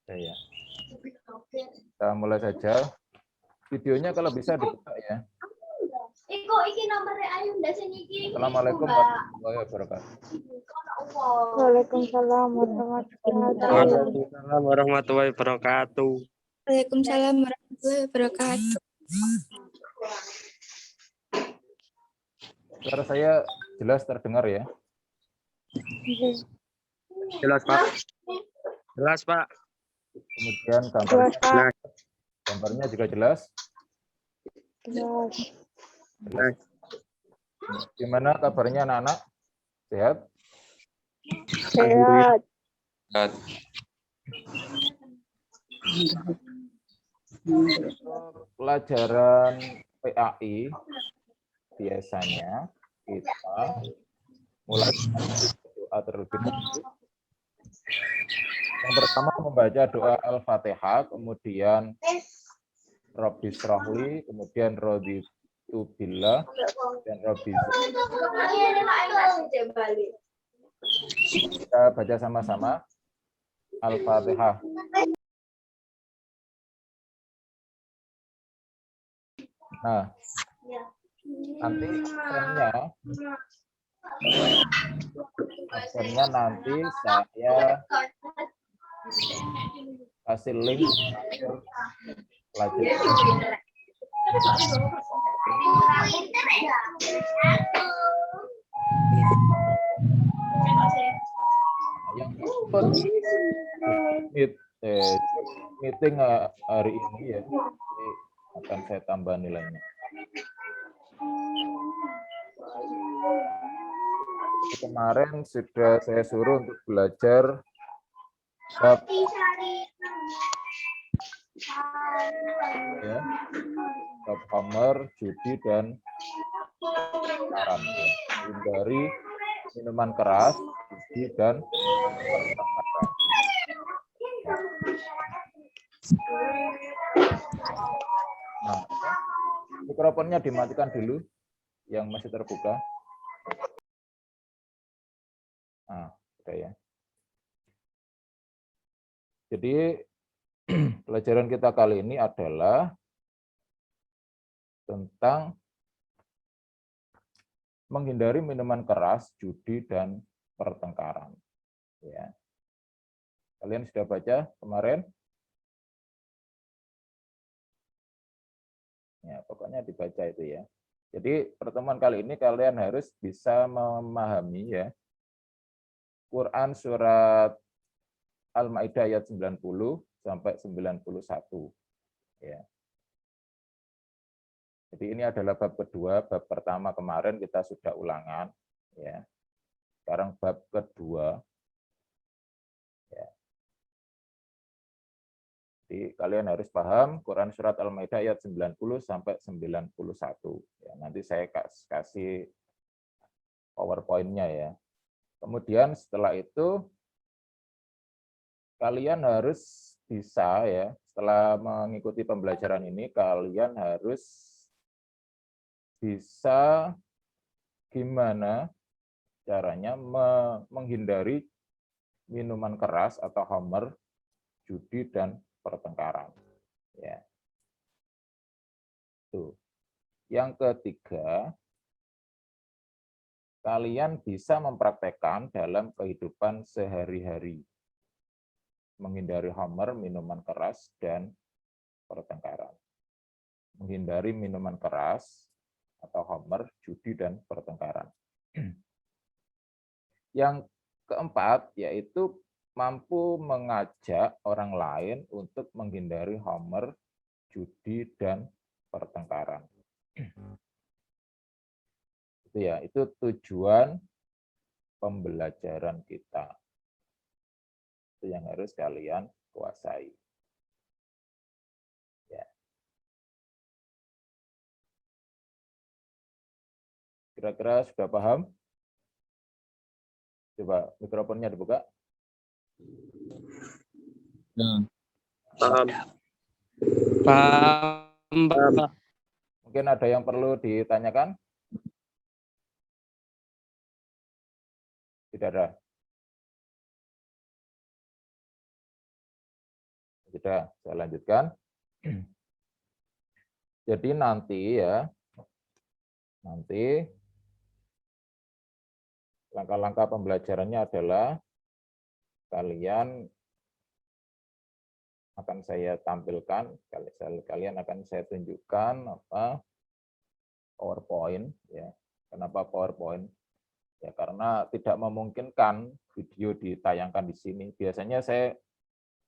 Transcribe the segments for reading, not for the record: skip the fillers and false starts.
Ya. Kita mulai saja. Videonya kalau bisa dibuka ya. Assalamualaikum warahmatullahi wabarakatuh. Waalaikumsalam warahmatullahi wabarakatuh. Waalaikumsalam warahmatullahi wabarakatuh. Waalaikumsalam warahmatullahi wabarakatuh. Suara saya jelas terdengar ya? Jelas, Pak. Jelas, Pak. Kemudian Jelas, Pak. gambarnya juga jelas? Jelas. Jelas. Gimana kabarnya anak-anak? Sehat? Sehat. Pelajaran PAI biasanya kita mulai doa terlebih dahulu. Yang pertama membaca doa Al-Fatihah, kemudian Rabbi Shrahli, kemudian Raditu Billah, dan Rabbi. Kita baca sama-sama Al-Fatihah. Nah, nanti absennya nanti saya kasih link pelajaran. Yang ikut meeting hari ini ya, ini akan saya tambah nilainya. Kemarin sudah saya suruh untuk belajar bab ya, bab khamar, judi dan haram ya. Hindari minuman keras, judi dan pertengkaran. Nah, mikrofonnya dimatikan dulu yang masih terbuka. Nah, udah ya. Jadi pelajaran kita kali ini adalah tentang menghindari minuman keras, judi dan pertengkaran. Ya. Kalian sudah baca kemarin? Ya, pokoknya dibaca itu ya. Jadi pertemuan kali ini kalian harus bisa memahami ya Quran surat Al-Maidah ayat 90 sampai 91 ya. Jadi ini adalah bab kedua, bab pertama kemarin kita sudah ulangan ya. Sekarang bab kedua ya. Jadi kalian harus paham Quran surat Al-Maidah ayat 90 sampai 91 ya. Nanti saya kasih PowerPoint-nya ya. Kemudian setelah itu kalian harus bisa ya, setelah mengikuti pembelajaran ini kalian harus bisa gimana caranya menghindari minuman keras atau khamar, judi dan pertengkaran. Ya. Tuh. Yang ketiga, kalian bisa mempraktekkan dalam kehidupan sehari-hari. Menghindari khamar, minuman keras, dan pertengkaran. Menghindari minuman keras atau khamar, judi, dan pertengkaran. Yang keempat, yaitu mampu mengajak orang lain untuk menghindari khamar, judi, dan pertengkaran. Itu ya, itu tujuan pembelajaran kita. Itu yang harus kalian kuasai. Ya. Kira-kira sudah paham? Coba mikrofonnya dibuka. Paham. Paham. Mungkin ada yang perlu ditanyakan? Tidak ada. Sudah, saya lanjutkan. Jadi nanti langkah-langkah pembelajarannya adalah kalian akan saya tampilkan, kalian akan saya tunjukkan PowerPoint ya. Kenapa PowerPoint? Ya karena tidak memungkinkan video ditayangkan di sini. Biasanya saya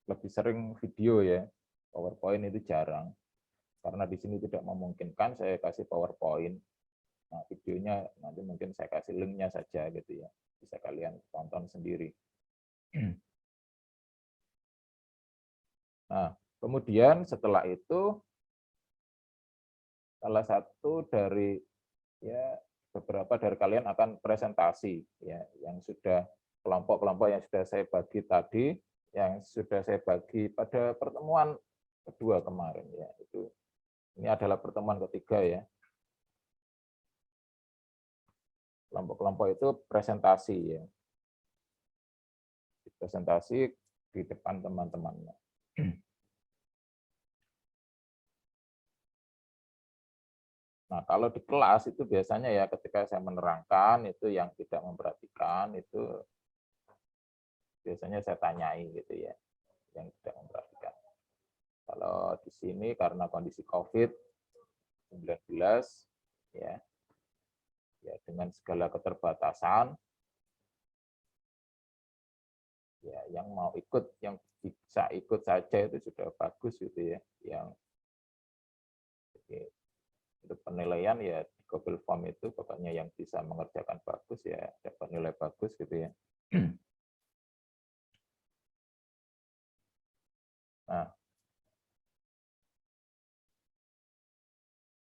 lebih sering video ya. PowerPoint itu jarang. Karena di sini tidak memungkinkan saya kasih PowerPoint. Nah, videonya nanti mungkin saya kasih linknya saja gitu ya. Bisa kalian tonton sendiri. Nah, kemudian setelah itu salah satu dari beberapa dari kalian akan presentasi ya, yang sudah kelompok-kelompok yang sudah saya bagi tadi, yang sudah saya bagi pada pertemuan kedua kemarin ya. Ini adalah pertemuan ketiga ya. Kelompok-kelompok itu presentasi ya. Presentasi di depan teman-temannya. Nah, kalau di kelas itu biasanya ya ketika saya menerangkan itu yang tidak memperhatikan itu biasanya saya tanyai gitu ya, yang tidak memperhatikan. Kalau di sini karena kondisi COVID-19 ya dengan segala keterbatasan ya yang mau ikut, yang bisa ikut saja itu sudah bagus gitu ya. Yang untuk penilaian ya di Google Form itu pokoknya yang bisa mengerjakan bagus ya dapat nilai bagus gitu ya. Nah,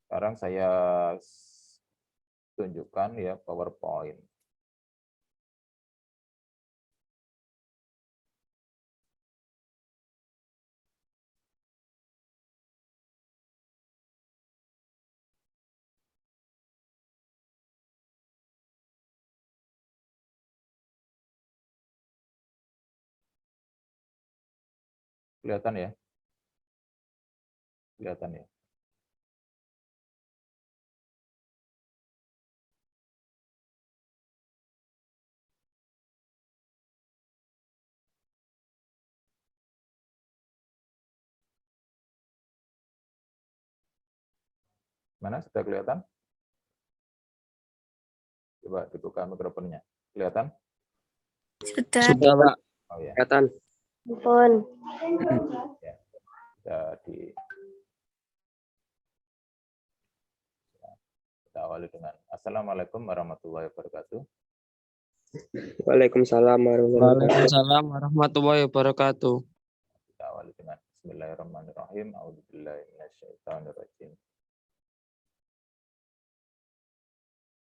sekarang saya tunjukkan ya PowerPoint. Kelihatan ya? Kelihatan ya? Mana sudah kelihatan? Coba dibuka mikrofonnya. Kelihatan? Sudah. Sudah, Pak. Oh ya. Kelihatan. Pun. Ya. Sudah kita awali dengan Assalamualaikum warahmatullahi wabarakatuh. Waalaikumsalam warahmatullahi wabarakatuh. Waalaikumsalam warahmatullahi wabarakatuh. Kita awali dengan Bismillahirrahmanirrahim. A'udzubillahi minasyaitonirrajim.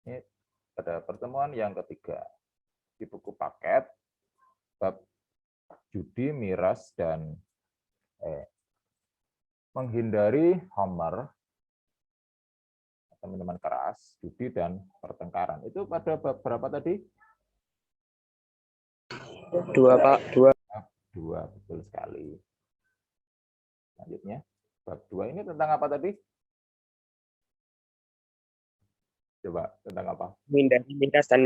Ini pada pertemuan yang ketiga di buku paket bab judi, miras, dan menghindari homer atau minuman keras, judi, dan pertengkaran. Itu pada bab berapa tadi? 2, Pak. 2. Bab 2, betul sekali. Selanjutnya, bab 2 ini tentang apa tadi? Coba, tentang apa? Menghindari miras dan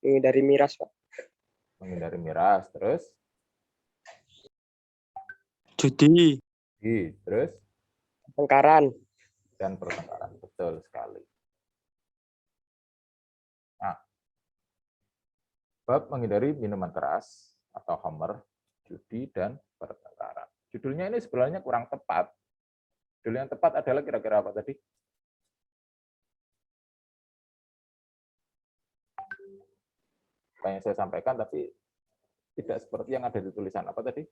menghindari miras, Pak. Menghindari miras, terus? Judi. Terus? Pertengkaran. Dan pertengkaran, betul sekali. Nah, bab menghindari minuman keras atau homer, judi, dan pertengkaran. Judulnya ini sebenarnya kurang tepat. Judul yang tepat adalah kira-kira apa tadi? Apa yang saya sampaikan, tapi tidak seperti yang ada di tulisan. Apa tadi?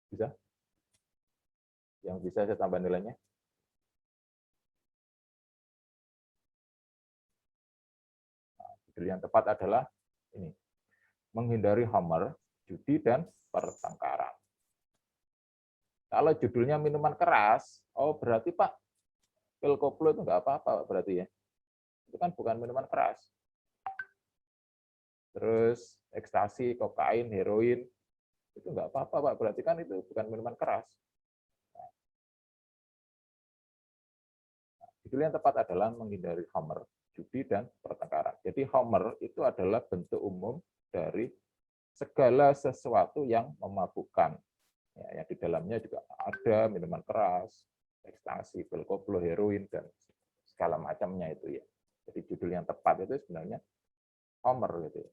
Bisa? Yang bisa saya tambah nilainya? Nah, judul yang tepat adalah ini. Menghindari homer, judi, dan pertengkaran. Kalau judulnya minuman keras, oh berarti Pak, pil koplo itu nggak apa-apa berarti ya. Itu kan bukan minuman keras. Terus ekstasi, kokain, heroin, itu nggak apa-apa, Pak. Berarti kan itu bukan minuman keras. Judul yang tepat adalah menghindari homer, judi, dan pertengkaran. Jadi homer itu adalah bentuk umum dari segala sesuatu yang memabukkan. Ya, yang di dalamnya juga ada minuman keras, ekstasi, pil koplo, heroin, dan segala macamnya itu ya. Jadi judul yang tepat itu sebenarnya homer gitu ya.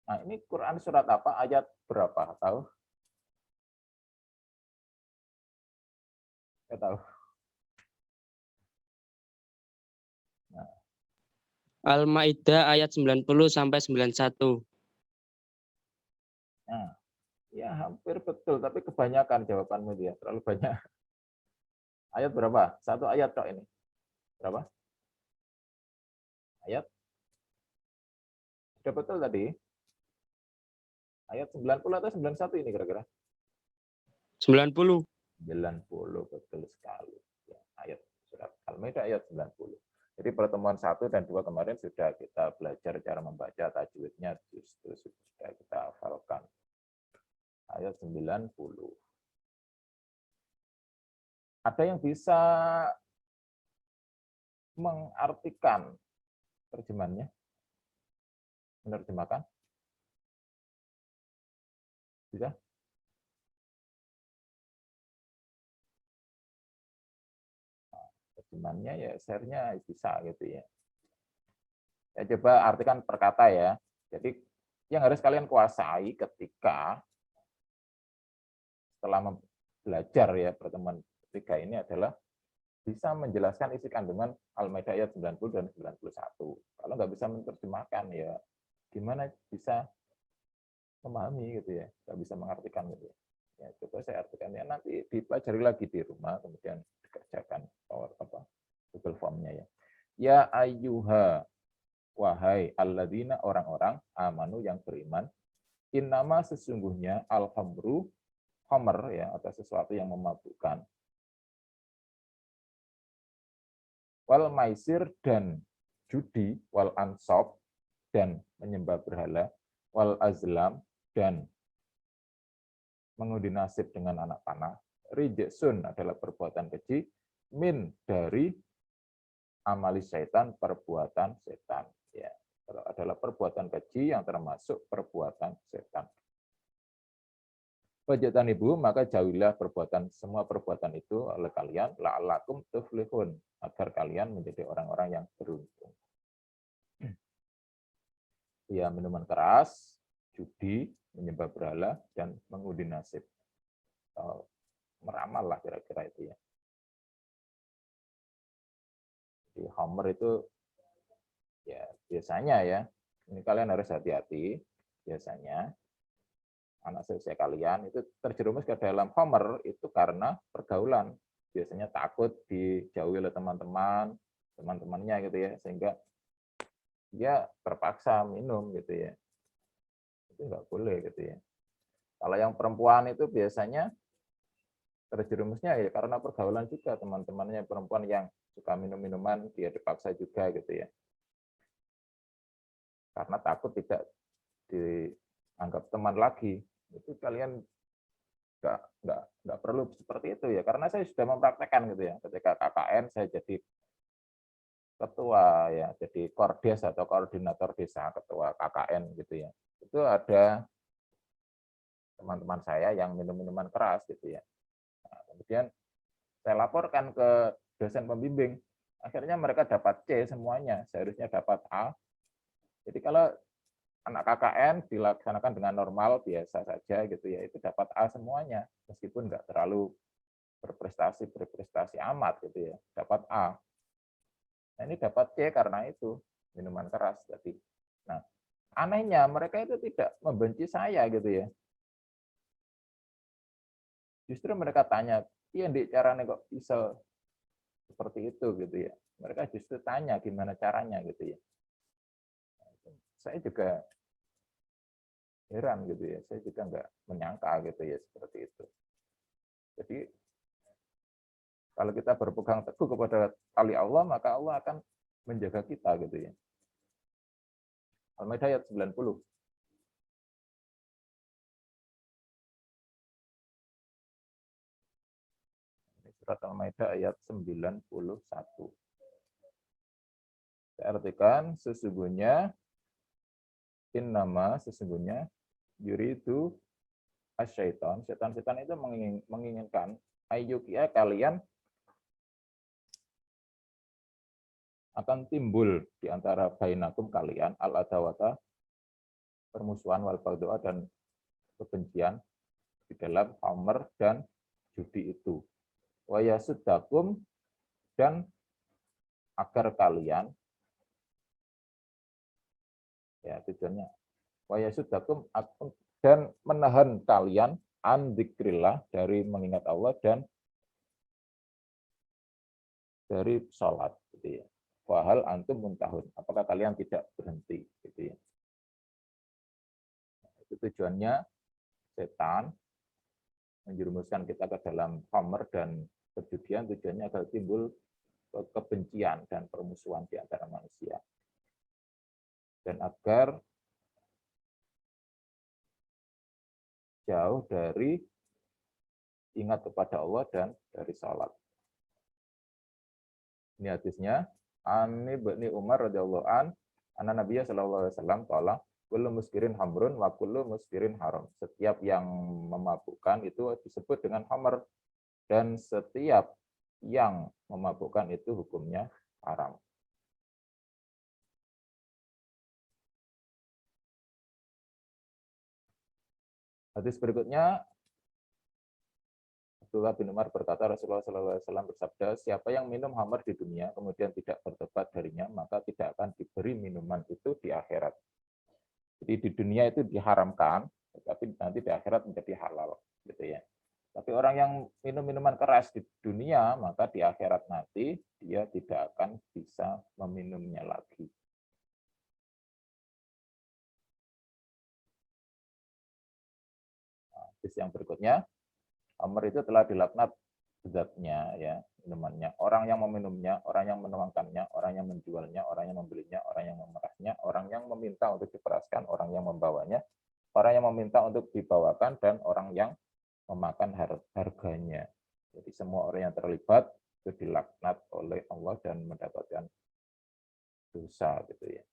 Nah, ini Quran surat apa? Ayat berapa? Tahu? Nggak tahu. Nah, Al-Maidah ayat 90 sampai 91. nah, ya hampir betul, tapi kebanyakan jawabanmu dia, terlalu banyak. Ayat berapa? Satu ayat kok ini. Berapa? Ayat? Sudah betul tadi? Ayat 90 atau 91 ini kira-kira? 90. 90, betul sekali. Ya, ayat surat Al-Maidah ayat 90. Jadi pertemuan 1 dan 2 kemarin sudah kita belajar cara membaca tajwidnya, justru sudah kita hafalkan. Ayat 90. Ada yang bisa mengartikan terjemahannya? Menerjemahkan? Bisa? Terjemahannya ya share-nya bisa gitu ya. Ya coba artikan per kata ya. Jadi yang harus kalian kuasai ketika setelah belajar ya pertemuan ketiga ini adalah bisa menjelaskan isi kandungan Al-Maidah ayat 90 dan 91. Kalau nggak bisa menerjemahkan ya gimana bisa memahami gitu ya, nggak bisa mengartikan gitu ya. Ya coba saya artikan ya, nanti dipelajari lagi di rumah, kemudian dikerjakan Google Form-nya ya. Ya ayyuha, wahai alladzina orang-orang amanu yang beriman, innama sesungguhnya al-khamru, khamr ya, atau sesuatu yang memabukkan, wal maisir dan judi, wal ansab dan menyembah berhala, wal azlam dan mengundi nasib dengan anak panah, rijsun adalah perbuatan keji, min dari amali setan, perbuatan setan. Ya, adalah perbuatan keji yang termasuk perbuatan setan. Wajatan ibu, maka jauhilah semua perbuatan itu oleh kalian, la'allakum tuflihun, agar kalian menjadi orang-orang yang beruntung. Ya, minuman keras, judi, menyembah berhala, dan mengundi nasib. Meramal lah kira-kira itu ya. Di Homer itu ya biasanya ya, ini kalian harus hati-hati, biasanya anak seusia kalian itu terjerumus ke dalam Homer itu karena pergaulan. Biasanya takut dijauhi oleh teman-temannya gitu ya, sehingga dia terpaksa minum gitu ya. Itu nggak boleh gitu ya. Kalau yang perempuan itu biasanya terjerumusnya ya karena pergaulan juga, teman-temannya perempuan yang suka minum-minuman, dia dipaksa juga gitu ya. Karena takut tidak dianggap teman lagi. Itu kalian nggak perlu seperti itu ya, karena saya sudah mempraktekkan gitu ya. Ketika KKN saya jadi ketua ya, jadi kordes atau koordinator desa, ketua KKN gitu ya. Itu ada teman-teman saya yang minum minuman keras gitu ya. Nah, kemudian saya laporkan ke dosen pembimbing. Akhirnya mereka dapat C semuanya, seharusnya dapat A. Jadi kalau anak KKN dilaksanakan dengan normal, biasa saja gitu ya, itu dapat A semuanya, meskipun nggak terlalu berprestasi amat gitu ya, dapat A. Nah, ini dapat C karena itu, minuman keras tadi. Nah, anehnya mereka itu tidak membenci saya gitu ya. Justru mereka tanya, iya Dik, caranya kok bisa seperti itu gitu ya. Mereka justru tanya gimana caranya gitu ya. Saya juga heran gitu ya, saya juga nggak menyangka gitu ya seperti itu. Jadi kalau kita berpegang teguh kepada tali Allah, maka Allah akan menjaga kita gitu ya. Al-Maidah ayat 90. Surat Al-Maidah ayat 91. Saya artikan sesungguhnya sesungguhnya yuridu asyaiton, setan-setan itu menginginkan ayyukia kalian akan timbul di antara bainakum kalian al-adawata, permusuhan, wal baghdha, dan kebencian di dalam khamr dan judi itu. Wa yasuddakum, dan agar kalian, ya tujuannya, wa yasuddakum, dan menahan kalian an dzikrillah, dari mengingat Allah dan dari sholat gitu ya. Wahal antum muntahun, apakah kalian tidak berhenti gitu ya. Itu tujuannya setan menjerumuskan kita ke dalam khamr dan perjudian, tujuannya agar timbul kebencian dan permusuhan di antara manusia. Dan agar jauh dari ingat kepada Allah dan dari salat. Ini hadisnya, Ani Ibni Umar radhiyallahu an, anna Nabiyya sallallahu alaihi wasallam qala, kullu muskirin hamrun wa kullu muskirin haram. Setiap yang memabukkan itu disebut dengan hamr, dan setiap yang memabukkan itu hukumnya haram. Hadis berikutnya, Abdullah bin Umar berkata, Rasulullah SAW bersabda, siapa yang minum khamr di dunia kemudian tidak bertobat darinya, maka tidak akan diberi minuman itu di akhirat. Jadi di dunia itu diharamkan, tapi nanti di akhirat menjadi halal, gitu ya. Tapi orang yang minum minuman keras di dunia, maka di akhirat nanti dia tidak akan bisa meminumnya lagi. Nah, yang berikutnya, khamr itu telah dilaknat zatnya, ya, minumannya. Orang yang meminumnya, orang yang menuangkannya, orang yang menjualnya, orang yang membelinya, orang yang memerahnya, orang yang meminta untuk diperaskan, orang yang membawanya, orang yang meminta untuk dibawakan, dan orang yang memakan harganya. Jadi semua orang yang terlibat itu dilaknat oleh Allah dan mendapatkan dosa, gitu ya.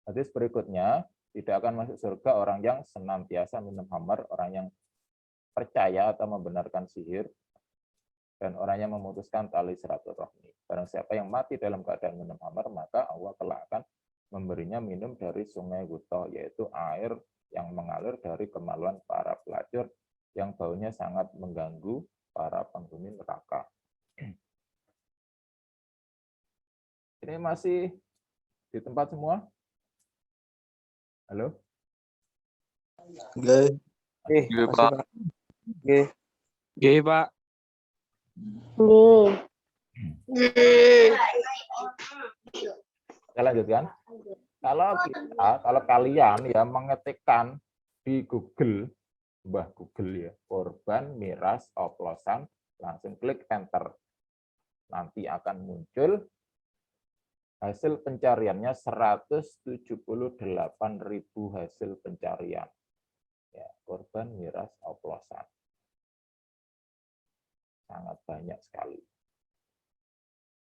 Hadis berikutnya, tidak akan masuk surga orang yang senantiasa minum khamr, orang yang percaya atau membenarkan sihir, dan orang yang memutuskan tali silaturahmi. Barang siapa yang mati dalam keadaan minum khamr, maka Allah telah akan memberinya minum dari sungai Gutoh, yaitu air yang mengalir dari kemaluan para pelacur yang baunya sangat mengganggu para penghuni neraka. Ini masih di tempat semua? Halo? Oke, Oke, masih, Pak. Pak. Oke. Oke, Pak. Saya lanjutkan. Kalau kalian ya mengetikkan di Google, Google ya, korban miras oplosan, langsung klik enter. Nanti akan muncul hasil pencariannya 178.000 hasil pencarian. Ya, korban miras oplosan. Sangat banyak sekali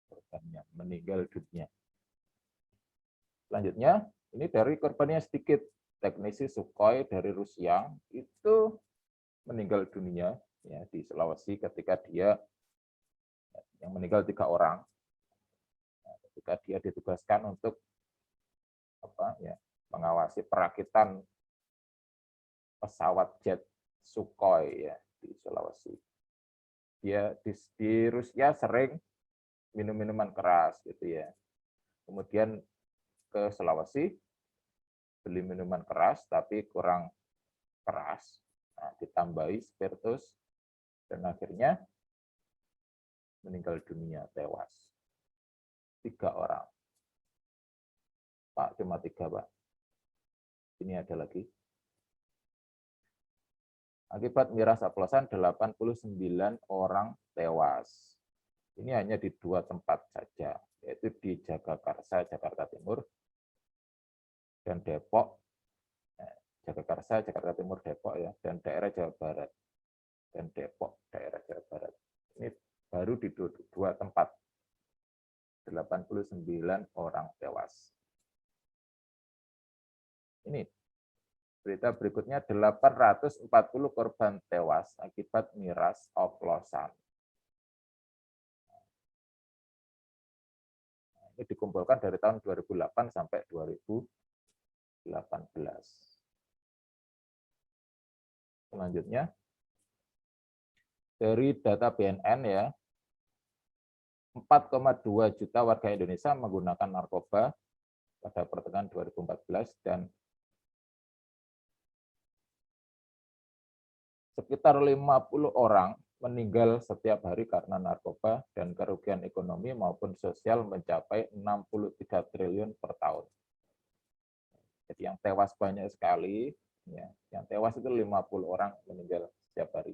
korbannya meninggal dunia. Selanjutnya, ini dari korbannya sedikit. Teknisi Sukhoi dari Rusia itu meninggal dunia ya di Sulawesi ketika dia yang meninggal 3 orang. Nah, ketika dia ditugaskan untuk mengawasi perakitan pesawat jet Sukhoi ya di Sulawesi. Dia di Rusia sering minum minuman keras gitu ya. Kemudian ke Sulawesi beli minuman keras tapi kurang keras. Nah, ditambahi spiritus dan akhirnya meninggal dunia, tewas. 3 orang. Pak, cuma 3, Pak. Ini ada lagi. Akibat miras oplosan 89 orang tewas. Ini hanya di 2 tempat saja, yaitu di Jagakarsa, Jakarta Timur, dan Depok, Jagakarsa, Jakarta Timur, Depok ya, dan daerah Jawa Barat, dan Depok, daerah Jawa Barat. Ini baru di 2 tempat, 89 orang tewas. Ini berita berikutnya, 840 korban tewas akibat miras oplosan. Ini dikumpulkan dari tahun 2008 sampai 2018. Selanjutnya, dari data BNN ya, 4,2 juta warga Indonesia menggunakan narkoba pada pertengahan 2014 dan sekitar 50 orang meninggal setiap hari karena narkoba dan kerugian ekonomi maupun sosial mencapai 63 triliun per tahun. Jadi yang tewas banyak sekali, ya. Yang tewas itu 50 orang meninggal setiap hari.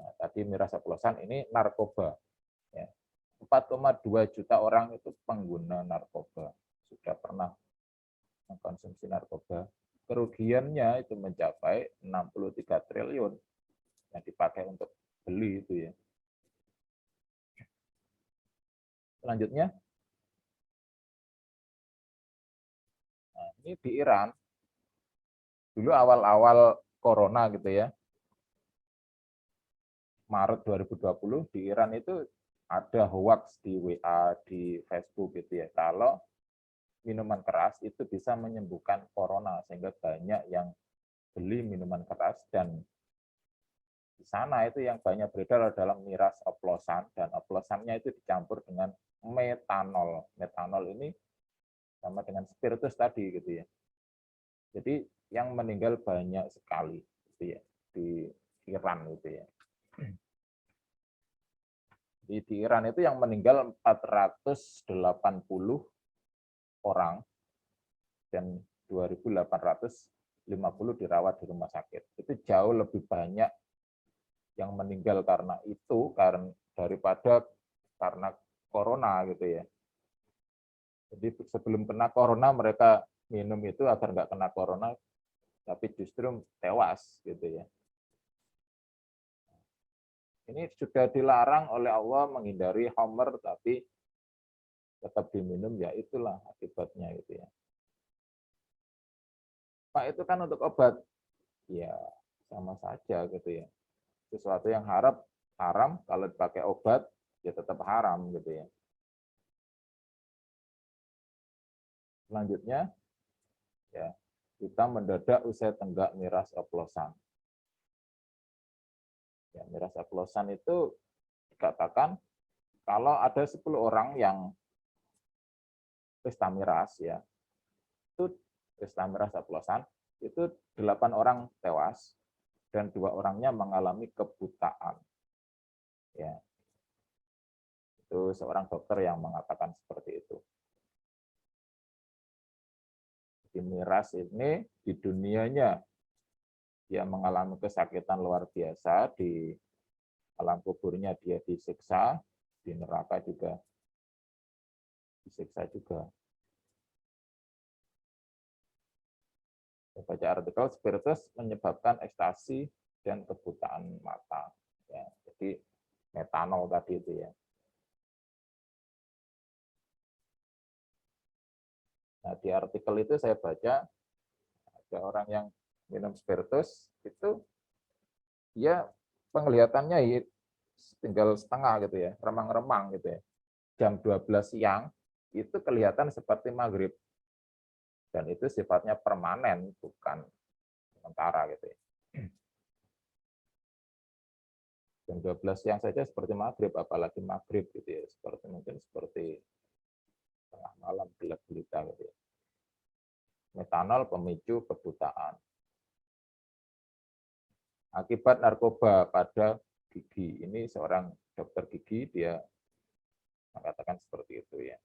Nah, tadi miras oplosan ini narkoba. Ya. 4,2 juta orang itu pengguna narkoba, sudah pernah mengkonsumsi narkoba. Kerugiannya itu mencapai 63 triliun yang dipakai untuk beli itu ya. Selanjutnya, nah, ini di Iran, dulu awal-awal corona gitu ya, Maret 2020 di Iran itu ada hoax di WA, di Facebook gitu ya, kalau minuman keras itu bisa menyembuhkan corona, sehingga banyak yang beli minuman keras, dan di sana itu yang banyak beredar dalam miras oplosan, dan oplosannya itu dicampur dengan metanol. Metanol ini sama dengan spiritus tadi gitu ya. Jadi yang meninggal banyak sekali gitu ya di Iran gitu ya. Di Iran itu yang meninggal 480 orang dan 2.850 dirawat di rumah sakit. Itu jauh lebih banyak yang meninggal karena itu daripada karena corona gitu ya. Jadi sebelum kena corona mereka minum itu agar nggak kena corona, tapi justru tewas gitu ya. Ini sudah dilarang oleh Allah menghindari khamr, tapi tetap diminum, ya itulah akibatnya gitu ya. Pak, itu kan untuk obat, ya sama saja gitu ya. Sesuatu yang haram kalau dipakai obat ya tetap haram gitu ya. Selanjutnya ya, kita mendadak usai tenggak miras oplosan. Ya, miras oplosan itu dikatakan kalau ada 10 orang yang pesta miras ya, itu pesta miras oplosan itu 8 orang tewas dan 2 orangnya mengalami kebutaan. Ya. Itu seorang dokter yang mengatakan seperti itu. Di miras ini di dunianya dia mengalami kesakitan luar biasa, di alam kuburnya dia disiksa, di neraka juga disiksa juga. Saya baca artikel, spiritus menyebabkan ekstasi dan kebutaan mata. Ya, jadi metanol tadi itu ya. Nah, di artikel itu saya baca ada orang yang minum spiritus itu dia penglihatannya tinggal setengah gitu ya, remang-remang gitu ya. Jam 12 siang itu kelihatan seperti maghrib. Dan itu sifatnya permanen, bukan sementara gitu ya. Jam 12 siang saja seperti maghrib, apalagi maghrib gitu ya, mungkin seperti tengah malam gelap gulita gitu ya. Metanol pemicu kebutaan. Akibat narkoba pada gigi. Ini seorang dokter gigi, dia mengatakan seperti itu ya.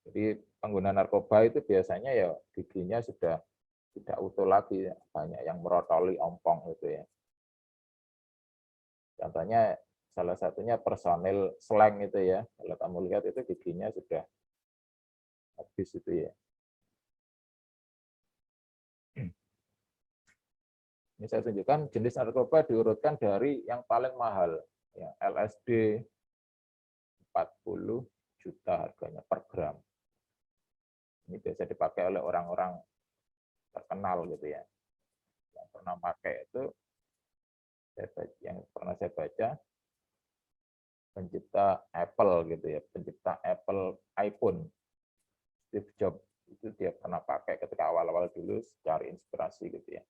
Jadi pengguna narkoba itu biasanya ya giginya sudah tidak utuh lagi, banyak yang merotoli ompong gitu ya. Contohnya salah satunya personil slang itu ya. Kalau kamu lihat itu giginya sudah habis itu ya. Ini saya tunjukkan jenis narkoba diurutkan dari yang paling mahal, ya, LSD 40 juta harganya per gram. Ini biasa dipakai oleh orang-orang terkenal gitu ya. Yang pernah pakai itu, yang pernah saya baca, pencipta Apple gitu ya, pencipta Apple iPhone, Steve Jobs, itu dia pernah pakai ketika awal-awal dulu cari inspirasi gitu ya.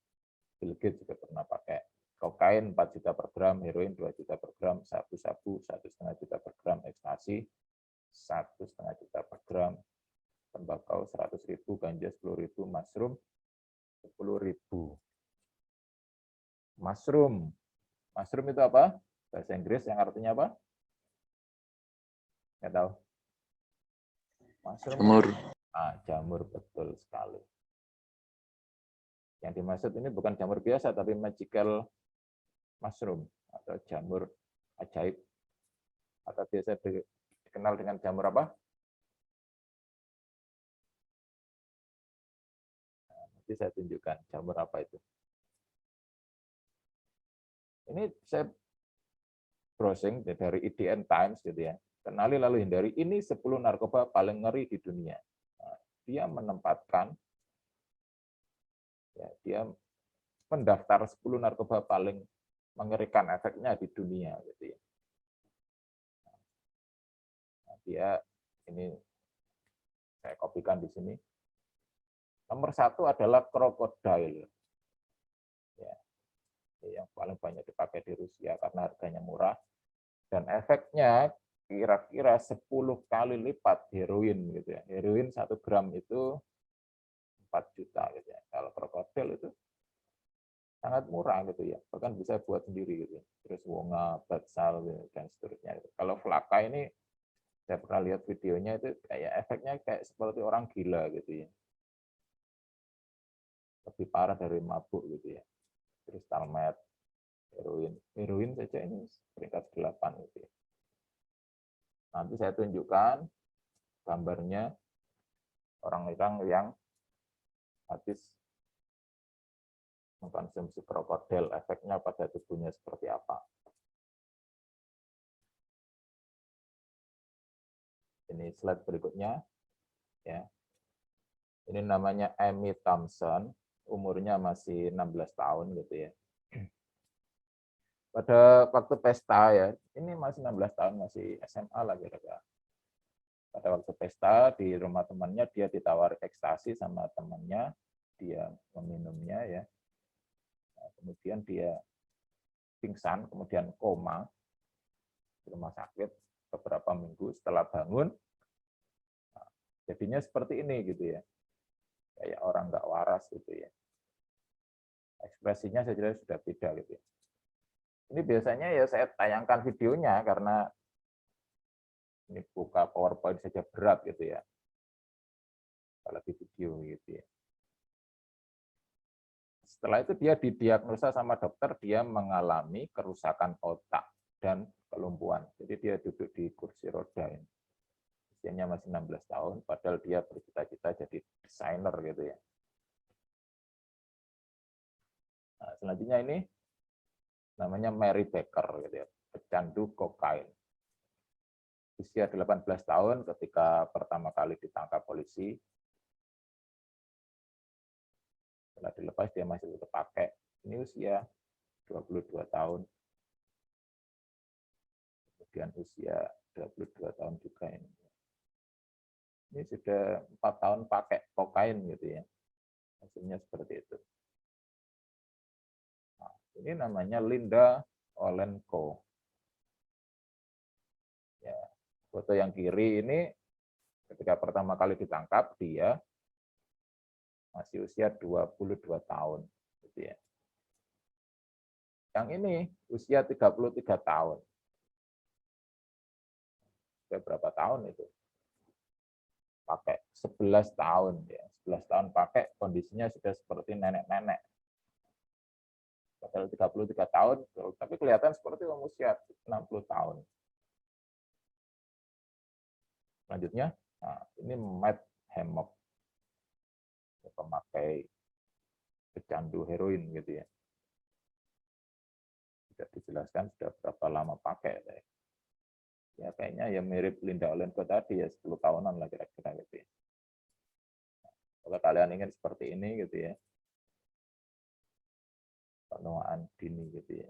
Bill Gates juga pernah pakai. Kokain 4 juta per gram, heroin 2 juta per gram, sabu-sabu 1,5 juta per gram, ekstasi 1,5 juta per gram, tembakau 100.000, ganja 10.000, mushroom 10.000. Mushroom. Mushroom itu apa? Bahasa Inggris yang artinya apa? Nggak tahu. Mushroom. Jamur. Jamur, betul sekali. Yang dimaksud ini bukan jamur biasa, tapi magical mushroom atau jamur ajaib. Atau biasa dikenal dengan jamur apa? Nah, nanti saya tunjukkan jamur apa itu. Ini saya browsing dari IDN Times gitu ya. Kenali lalu hindari, ini 10 narkoba paling ngeri di dunia. Nah, dia menempatkan, ya, dia mendaftar 10 narkoba paling mengerikan efeknya di dunia gitu ya. Nah, dia ini saya kopikan di sini. Nomor 1 adalah krokodil. Ya, yang paling banyak dipakai di Rusia karena harganya murah dan efeknya kira-kira 10 kali lipat heroin gitu ya. Heroin 1 gram itu 4 juta gitu ya. Kalau krokodil itu sangat murah gitu ya, bahkan bisa buat sendiri gitu. Terus wonga, batsal dan seterusnya. Kalau flaka ini saya pernah lihat videonya itu kayak efeknya kayak seperti orang gila gitu ya. Lebih parah dari mabuk gitu ya. Crystal meth, heroin saja ini peringkat 8 gitu ya. Nanti saya tunjukkan gambarnya orang-orang yang habis mengkonsumsi krokodil, efeknya pada tubuhnya seperti apa. Ini slide berikutnya. Ya. Ini namanya Amy Thompson, umurnya masih 16 tahun gitu ya. Pada waktu pesta ya, ini masih 16 tahun, masih SMA lah kira-kira. Pada waktu pesta di rumah temannya, dia ditawar ekstasi sama temannya, dia meminumnya ya. Nah, kemudian dia pingsan, kemudian koma di rumah sakit beberapa minggu. Setelah bangun, nah, jadinya seperti ini gitu ya, kayak orang nggak waras gitu ya. Ekspresinya saya kira sudah beda gitu ya. Ini biasanya ya saya tayangkan videonya karena ini buka PowerPoint saja berat gitu ya. Apalagi video gitu ya. Setelah itu dia didiagnosa sama dokter, dia mengalami kerusakan otak dan kelumpuhan. Jadi dia duduk di kursi roda ini. Usianya masih 16 tahun, padahal dia bercita-cita jadi desainer gitu ya. Nah, selanjutnya ini namanya Mary Baker gitu ya, pecandu kokain. Usia 18 tahun ketika pertama kali ditangkap polisi. Setelah dilepas dia masih tetap pakai. Ini usia 22 tahun. Kemudian usia 22 tahun juga ini. Ini sudah 4 tahun pakai kokain gitu ya. Hasilnya seperti itu. Nah, ini namanya Linda Olenko. Ya, foto yang kiri ini ketika pertama kali ditangkap dia masih usia 22 tahun gitu ya. Yang ini usia 33 tahun. Sudah berapa tahun itu? Pakai 11 tahun ya. 11 tahun pakai, kondisinya sudah seperti nenek-nenek. padahal 33 tahun, tapi kelihatan seperti usia 60 tahun. Selanjutnya, nah, ini Matt Hammock, pemakai pecandu heroin gitu ya. Tidak dijelaskan sudah berapa lama pakai. Ya kayaknya ya mirip Linda Olenko tadi ya, 10 tahunan lah kira-kira gitu ya. Kalau kalian ingin seperti ini gitu ya, penuaan dini gitu ya.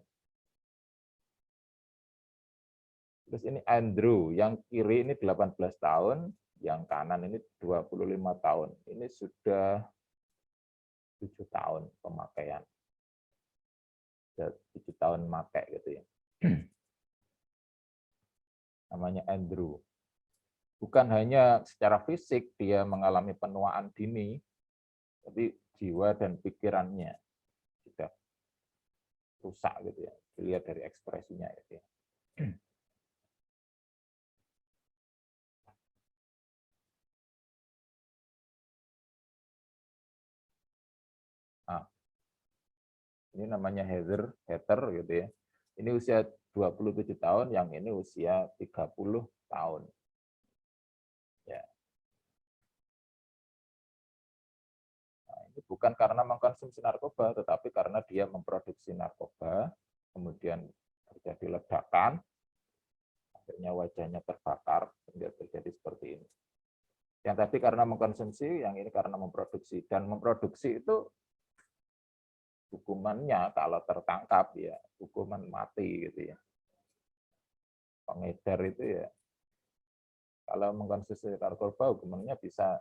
Terus ini Andrew, yang kiri ini 18 tahun, yang kanan ini 25 tahun. Ini sudah 7 tahun pemakaian. Sudah 7 tahun pakai gitu ya. Namanya Andrew. Bukan hanya secara fisik dia mengalami penuaan dini, tapi jiwa dan pikirannya sudah rusak gitu ya. Dilihat dari ekspresinya gitu ya. Nah, ini namanya Heather gitu ya. Ini usia 27 tahun, yang ini usia 30 tahun. Ya. Nah, ini bukan karena mengkonsumsi narkoba, tetapi karena dia memproduksi narkoba, kemudian terjadi ledakan, akhirnya wajahnya terbakar, sehingga terjadi seperti ini. Yang tadi karena mengkonsumsi, yang ini karena memproduksi. Dan memproduksi itu hukumannya kalau tertangkap ya hukuman mati gitu ya. Pengedar itu ya kalau mengkonsumsi narkoba hukumannya bisa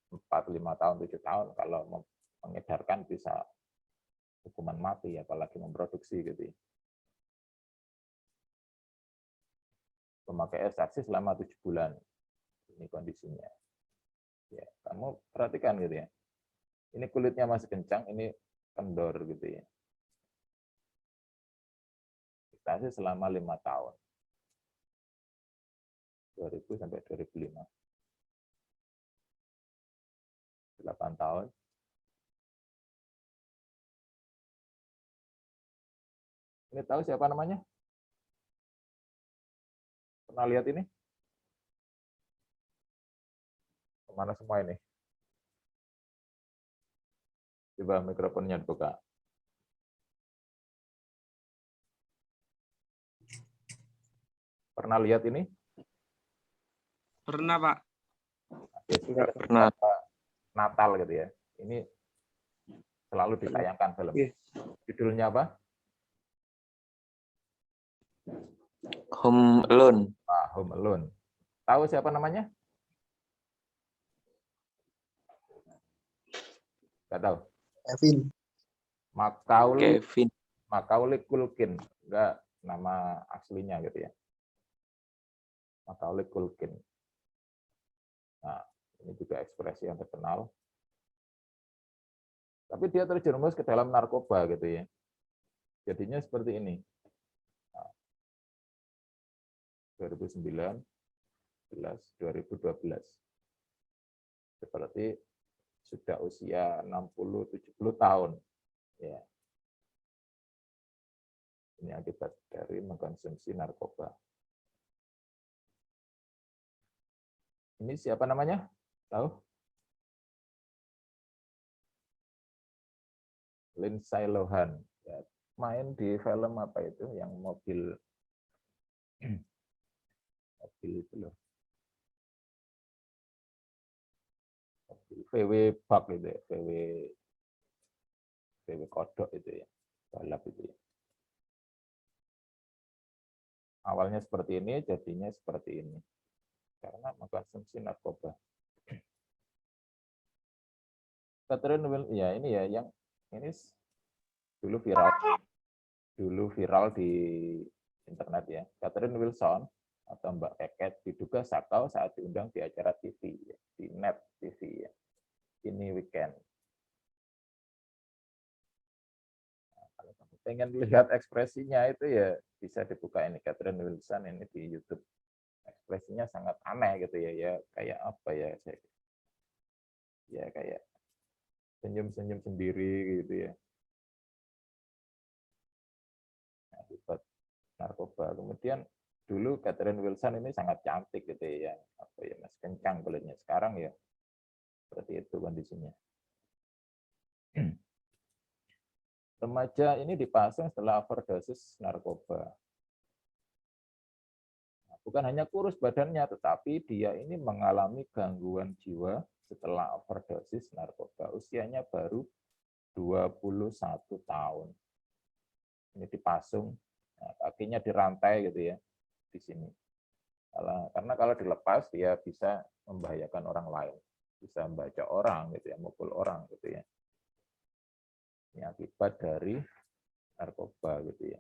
4-5 tahun, 7 tahun. Kalau mengedarkan bisa hukuman mati, apalagi memproduksi gitu ya. Memakai ekstasi selama 7 bulan. Ini kondisinya. Ya, kamu perhatikan gitu ya. Ini kulitnya masih kencang, ini kendor gitu ya. Ekstasi selama 5 tahun. 2000 sampai 2005. 8 tahun. Ini tahu siapa namanya? Pernah lihat ini? Kemana semua ini? Coba mikrofonnya dibuka. Pernah lihat ini? Pernah, Pak. Enggak pernah. Natal gitu ya. Ini selalu ditayangkan film. Judulnya apa? Home Alone. Home Alone. Tahu siapa namanya? Nggak tahu. Kevin. Macaulay Culkin. Enggak nama aslinya gitu ya. Macaulay Culkin. Nah, ini juga ekspresi yang terkenal. Tapi dia terjerumus ke dalam narkoba gitu ya. Jadinya seperti ini. Nah, 2009, 2012. Seperti sudah usia 60-70 tahun. Ya. Ini akibat dari mengkonsumsi narkoba. Ini siapa namanya? Tahu? Lindsay Lohan. Ya, main di film apa itu? Yang mobil itu loh. Mobil VW Bug itu ya. VW kodok itu ya. Balap itu ya. Awalnya seperti ini, jadinya seperti ini. Karena mengkonsumsi narkoba. Catherine Will, ya ini ya yang ini dulu viral di internet ya. Catherine Wilson atau Mbak Eket diduga sakau saat diundang di acara TV ya, di Net TV ya. Ini weekend. Nah, kalau kamu pengen lihat ekspresinya itu ya bisa dibuka ini Catherine Wilson ini di YouTube. Ekspresinya sangat aneh gitu ya, ya kayak apa ya, ya kayak senyum-senyum sendiri gitu ya. narkoba. Kemudian dulu Catherine Wilson ini sangat cantik gitu ya, apa ya, mas kencang kulitnya. Sekarang ya seperti itu kondisinya. Remaja ini dipasung setelah overdosis narkoba. Bukan hanya kurus badannya, tetapi dia ini mengalami gangguan jiwa setelah overdosis narkoba. Usianya baru 21 tahun. Ini dipasung, nah, kakinya dirantai gitu ya, di sini. Karena kalau dilepas, dia bisa membahayakan orang lain. Bisa membaca orang, gitu ya, mukul orang, gitu ya. Ini akibat dari narkoba, gitu ya.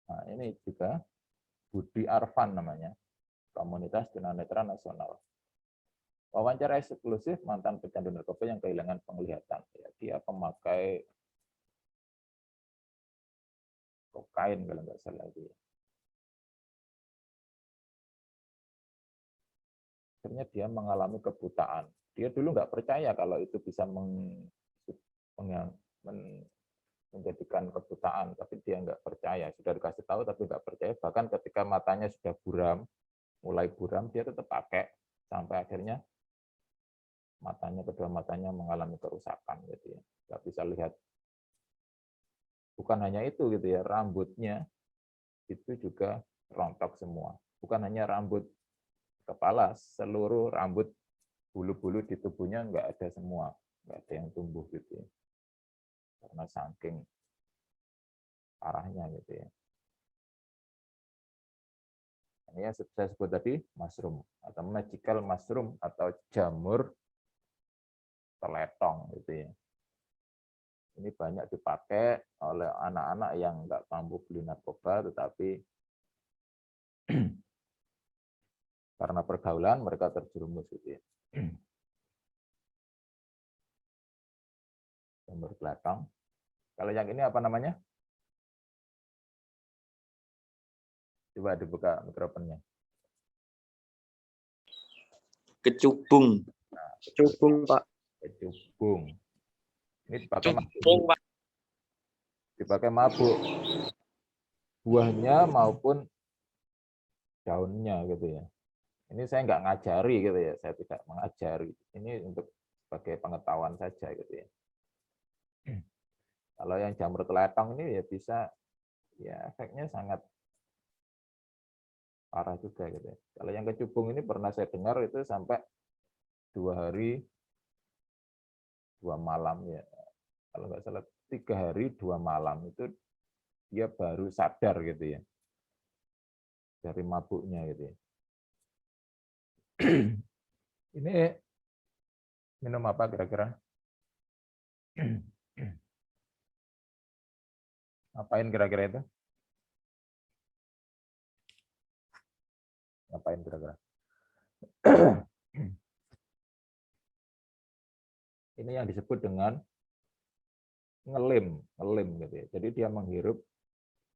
Nah, ini juga Budi Arfan namanya, Komunitas Tunanetra Nasional. Wawancara eksklusif mantan pecandu narkoba yang kehilangan penglihatan. Ya, dia pemakai kokain kalau nggak salah itu. Akhirnya dia mengalami kebutaan. Dia dulu nggak percaya kalau itu bisa menjadikan kebutaan, tapi dia nggak percaya. Sudah dikasih tahu tapi nggak percaya. Bahkan ketika matanya sudah buram, mulai buram, dia tetap pakai sampai akhirnya kedua matanya mengalami kerusakan gitu ya. Nggak bisa lihat. Bukan hanya itu gitu ya, rambutnya itu juga rontok semua. Bukan hanya rambut kepala, seluruh rambut bulu-bulu di tubuhnya nggak ada semua, nggak ada yang tumbuh gitu ya. Karena saking parahnya gitu ya. Ini yang saya sebut tadi mushroom atau magical mushroom atau jamur teletong gitu ya. Ini banyak dipakai oleh anak-anak yang nggak mampu beli narkoba, tetapi karena pergaulan mereka terjerumus gitu ya. Jamur teletong. Kalau yang ini apa namanya? Coba dibuka mikrofonnya. Kecubung. Cubung, Pak. Kecubung. Ini dipakai Cubung, mabuk. Pak. Dipakai mabuk. Buahnya maupun daunnya gitu ya. Ini saya nggak ngajari gitu ya, saya tidak mengajari. Ini untuk sebagai pengetahuan saja gitu ya. Kalau yang jamur teletong ini ya bisa, ya efeknya sangat parah juga gitu ya. Kalau yang kecubung ini pernah saya dengar itu sampai 2 hari 2 malam ya. Kalau nggak salah 3 hari 2 malam itu dia baru sadar gitu ya dari mabuknya gitu ya. Ini minum apa kira-kira? Ngapain kira-kira itu? Ngapain kira-kira? Ini yang disebut dengan ngelem gitu ya. Jadi dia menghirup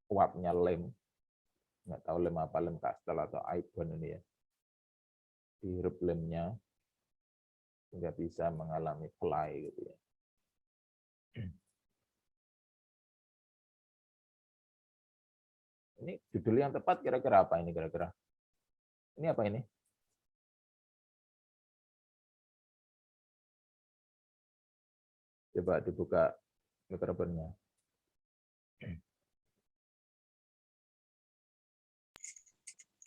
uapnya lem. Nggak tahu lem apa, lem kastel atau ibon ini ya. Dihirup lemnya sehingga bisa mengalami fly gitu ya. Ini judul yang tepat kira-kira apa ini kira-kira? Ini apa ini? Coba dibuka mikrofonnya.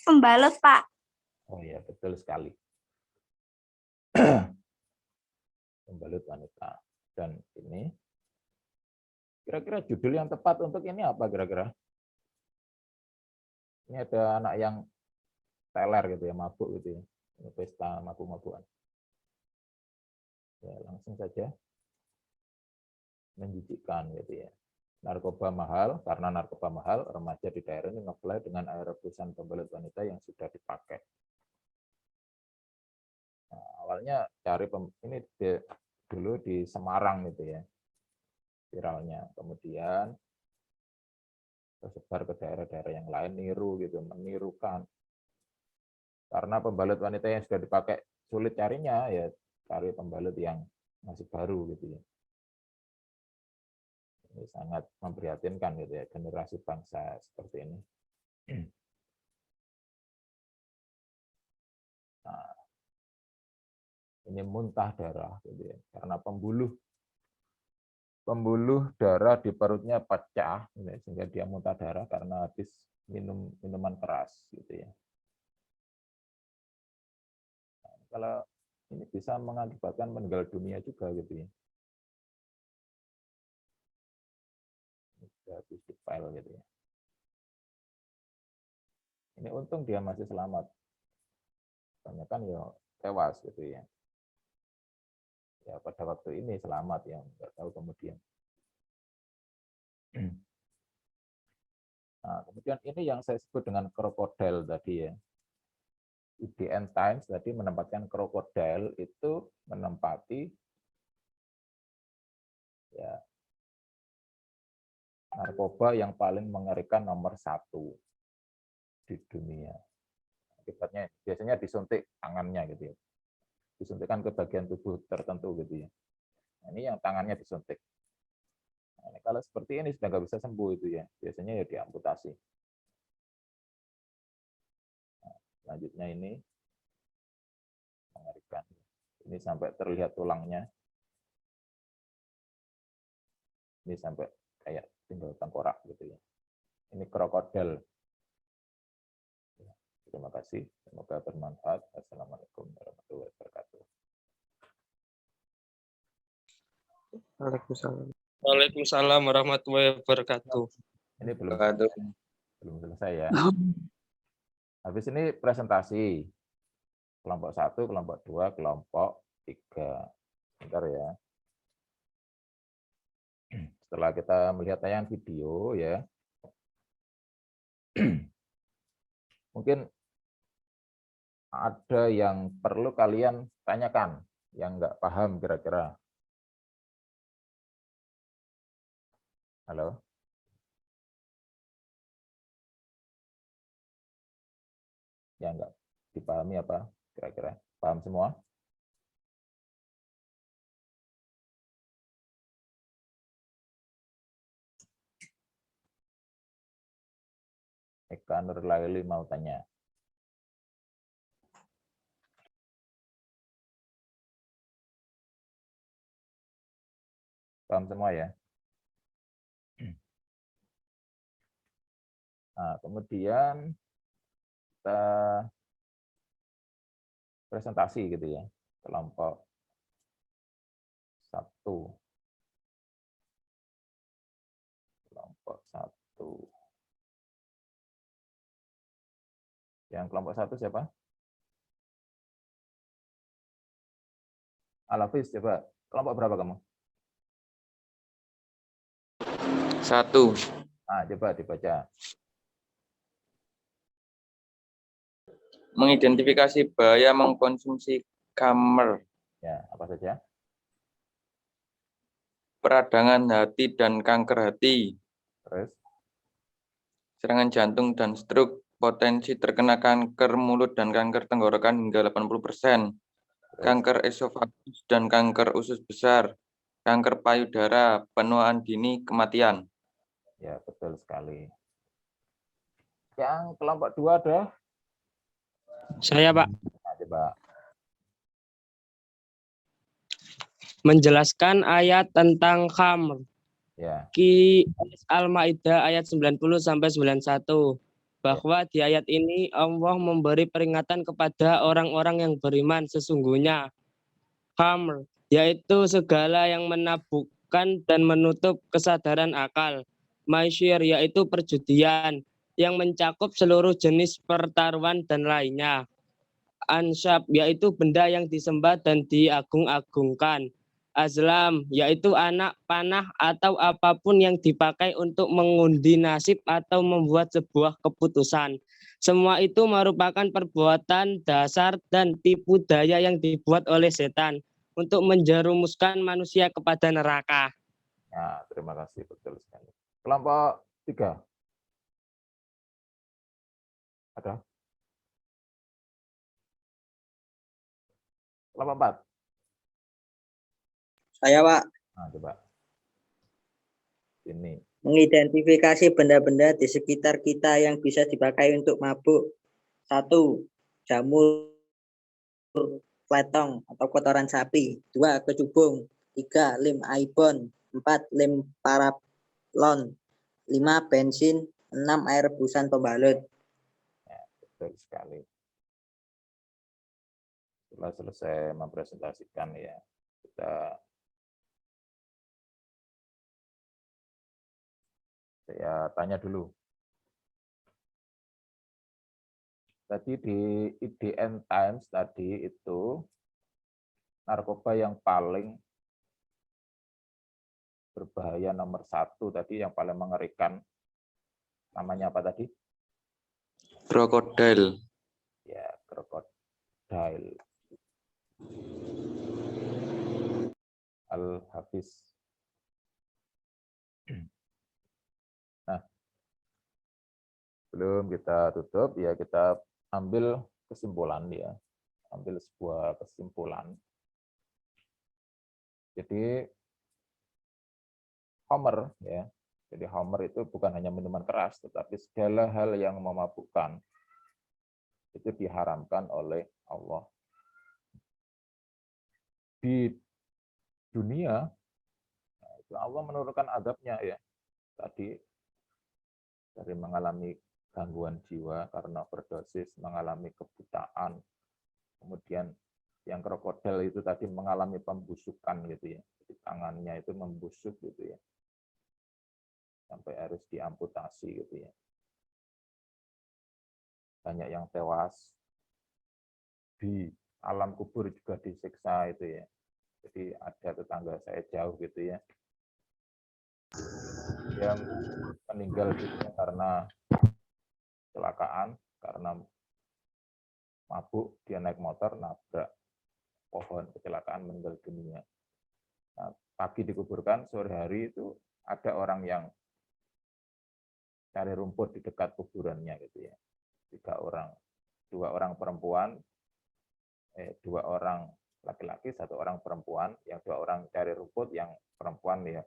Pembalut, Pak. Oh iya, betul sekali. Pembalut wanita. Dan ini, kira-kira judul yang tepat untuk ini apa kira-kira? Ini ada anak yang teler gitu ya, mabuk gitu ya. Ini pesta mabuk-mabukan. Ya, langsung saja menjijikkan gitu ya. Narkoba mahal, karena narkoba mahal, remaja di daerah ini ngeplay dengan air rebusan pembalut wanita yang sudah dipakai. Nah, awalnya cari ini dulu di Semarang gitu ya, viralnya. Kemudian tersebar ke daerah-daerah yang lain, niru gitu, menirukan. Karena pembalut wanita yang sudah dipakai sulit carinya, ya cari pembalut yang masih baru gitu ya. Ini sangat memprihatinkan gitu ya, generasi bangsa seperti ini. Nah, ini muntah darah gitu ya, karena pembuluh darah di perutnya pecah gitu ya, sehingga dia muntah darah karena habis minum minuman keras gitu ya. Nah, kalau ini bisa mengakibatkan meninggal dunia juga gitu ya. Habis dipel gitu ya. Ini untung dia masih selamat. Banyak kan ya tewas gitu ya. Ya pada waktu ini selamat ya, nggak tahu kemudian. Nah, kemudian ini yang saya sebut dengan krokodil tadi ya. IDN Times tadi menempatkan krokodil itu menempati ya narkoba yang paling mengerikan nomor 1 di dunia. Akibatnya biasanya disuntik tangannya gitu ya. Disuntikkan ke bagian tubuh tertentu gitu ya. Nah, ini yang tangannya disuntik. Nah, ini kalau seperti ini sudah nggak bisa sembuh itu ya. Biasanya ya diamputasi. Nah, selanjutnya ini mengerikan. Ini sampai terlihat tulangnya. Ini sampai kayak tinggal tengkorak gitu ya. Ini krokodil. Terima kasih. Semoga bermanfaat. Assalamualaikum warahmatullahi wabarakatuh. Waalaikumsalam. Waalaikumsalam warahmatullahi wabarakatuh. Ini belum Waduh. selesai ya. Habis ini presentasi. Kelompok 1, kelompok 2, kelompok 3. Bentar ya. Setelah kita melihat tayangan video ya. Mungkin ada yang perlu kalian tanyakan, yang nggak paham kira-kira. Halo? Yang nggak dipahami apa kira-kira? Paham semua? Eka Nurlaili mau tanya. Paham semua ya? Nah, kemudian kita presentasi gitu ya, kelompok 1. Kelompok 1. Yang kelompok 1 siapa? Alafis, coba. Kelompok berapa kamu? 1. Nah, coba dibaca. Mengidentifikasi bahaya mengkonsumsi khamer, Ya, apa saja? peradangan hati dan kanker hati, Terus, serangan jantung dan stroke, potensi terkena kanker mulut dan kanker tenggorokan hingga 80%, kanker esofagus dan kanker usus besar, kanker payudara, penuaan dini, kematian. ya betul sekali. Yang kelompok 2 ada? Saya, Pak, Nah, coba. menjelaskan ayat tentang khamr. Ya, Ki Al-Maidah ayat 90 sampai 91. Bahwa di ayat ini Allah memberi peringatan kepada orang-orang yang beriman sesungguhnya khamr, yaitu segala yang menabukkan dan menutup kesadaran akal. Maisyir, yaitu perjudian yang mencakup seluruh jenis pertaruhan dan lainnya. Ansab, yaitu benda yang disembah dan diagung-agungkan. Azlam, yaitu anak panah atau apapun yang dipakai untuk mengundi nasib atau membuat sebuah keputusan. Semua itu merupakan perbuatan dasar dan tipu daya yang dibuat oleh setan untuk menjerumuskan manusia kepada neraka. nah, terima kasih, betul sekali. Kelompok 3. Ada? Kelompok 4. Saya, Pak, Nah, coba. Ini. mengidentifikasi benda-benda di sekitar kita yang bisa dipakai untuk mabuk. 1. Jamur pletong atau kotoran sapi. 2. Kecubung. 3. Lem aibon. 4. Lem paraflon. 5. Bensin. 6. Air rebusan pembalut. Ya, betul sekali. Setelah selesai mempresentasikan ya, saya tanya dulu. Tadi di IDN Times tadi itu narkoba yang paling berbahaya nomor 1 tadi, yang paling mengerikan, namanya apa tadi? Krokodil. Ya, krokodil. Al-Hafiz. Nah, sebelum kita tutup ya, kita ambil kesimpulan ya, ambil sebuah kesimpulan. Jadi Homer ya, jadi Homer itu bukan hanya minuman keras, tetapi segala hal yang memabukkan itu diharamkan oleh Allah. Di dunia itu Allah menurunkan azabnya ya, tadi dari mengalami gangguan jiwa karena overdosis, mengalami kebutaan, kemudian yang krokodil itu tadi mengalami pembusukan gitu ya, jadi tangannya itu membusuk gitu ya, sampai harus diamputasi gitu ya. Banyak yang tewas, di alam kubur juga disiksa itu ya. Jadi ada tetangga saya jauh gitu ya, dia meninggal dunia karena kecelakaan, karena mabuk, dia naik motor nabrak pohon, kecelakaan, meninggal dunia. Nah, pagi dikuburkan, sore hari itu ada orang yang cari rumput di dekat kuburannya gitu ya. 3 orang, 2 orang perempuan, 2 orang laki-laki, 1 orang perempuan, yang 2 orang cari rumput, yang perempuan ya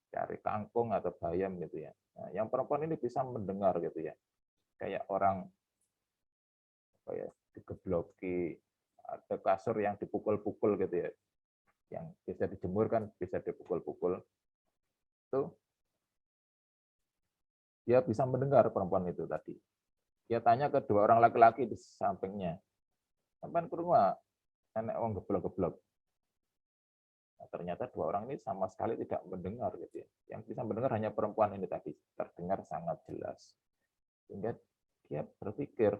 cari kangkung atau bayam gitu ya. Nah, yang perempuan ini bisa mendengar gitu ya, kayak orang apa ya, digebloki, ada kasur yang dipukul-pukul gitu ya, yang bisa dijemur kan bisa dipukul-pukul, itu dia bisa mendengar perempuan itu tadi. Dia tanya ke 2 orang laki-laki di sampingnya, sampean krungu nenek wong geblok-geblok. Nah, ternyata 2 orang ini sama sekali tidak mendengar gitu ya. Yang bisa mendengar hanya perempuan ini tadi, terdengar sangat jelas. Sehingga dia berpikir,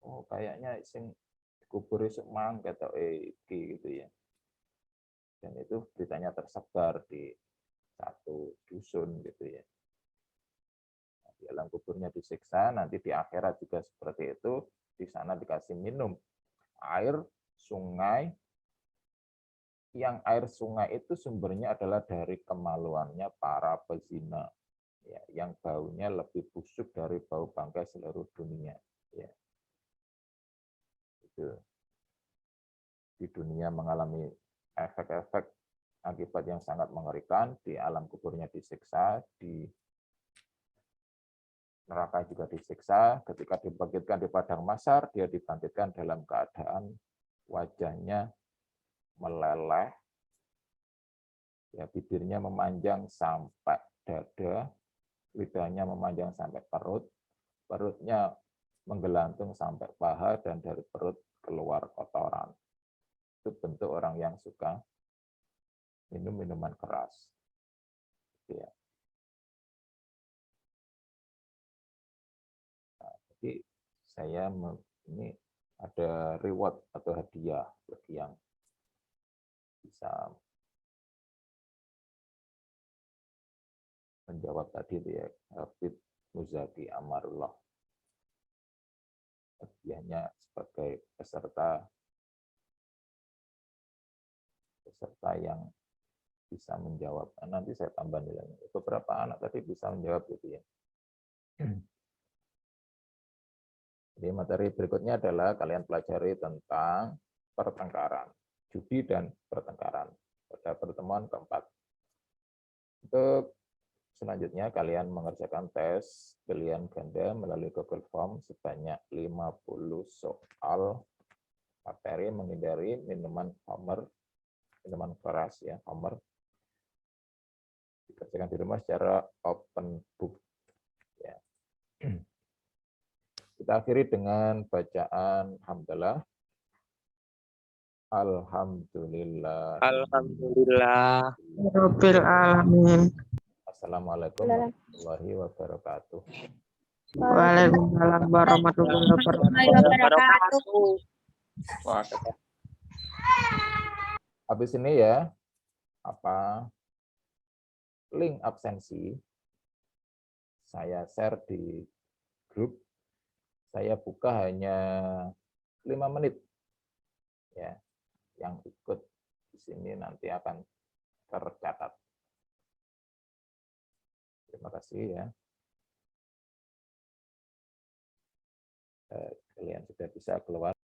oh kayaknya sing dikubur esuk mang kata iki gitu ya. Dan itu beritanya tersebar di 1 dusun gitu ya. Nah, di alam kuburnya disiksa, nanti di akhirat juga seperti itu, di sana dikasih minum air sungai, yang air sungai itu sumbernya adalah dari kemaluannya para pezina, ya, yang baunya lebih busuk dari bau bangkai seluruh dunia. Ya. Itu. Di dunia mengalami efek-efek akibat yang sangat mengerikan, di alam kuburnya disiksa, di neraka juga disiksa, ketika dibangkitkan di padang mahsyar, dia dibangkitkan dalam keadaan wajahnya meleleh, ya, bibirnya memanjang sampai dada, lidahnya memanjang sampai perut, perutnya menggelantung sampai paha, dan dari perut keluar kotoran. Itu bentuk orang yang suka minum minuman keras. Ya. Nah, jadi saya ini ada reward atau hadiah bagi yang bisa menjawab tadi ya, Hafid Muzaki Amarullah. Hadiahnya sebagai peserta yang bisa menjawab. Nah, nanti saya tambah nilainya. Beberapa anak tadi bisa menjawab gitu ya. Jadi materi berikutnya adalah kalian pelajari tentang pertengkaran, judi dan pertengkaran pada pertemuan keempat. Untuk selanjutnya kalian mengerjakan tes pilihan ganda melalui Google Form sebanyak 50 soal materi menghindari minuman Homer, minuman keras ya, Homer. Dikerjakan di rumah secara open book. Ya. Kita akhiri dengan bacaan hamdalah. Alhamdulillah. Alhamdulillah. Rabbil alamin. Assalamualaikum warahmatullahi wabarakatuh. Waalaikumsalam warahmatullahi wabarakatuh. Wah, Habis ini ya, link absensi saya share di grup. Saya buka hanya 5 menit. Ya, yang ikut di sini nanti akan tercatat. Terima kasih ya. Kalian sudah bisa keluar.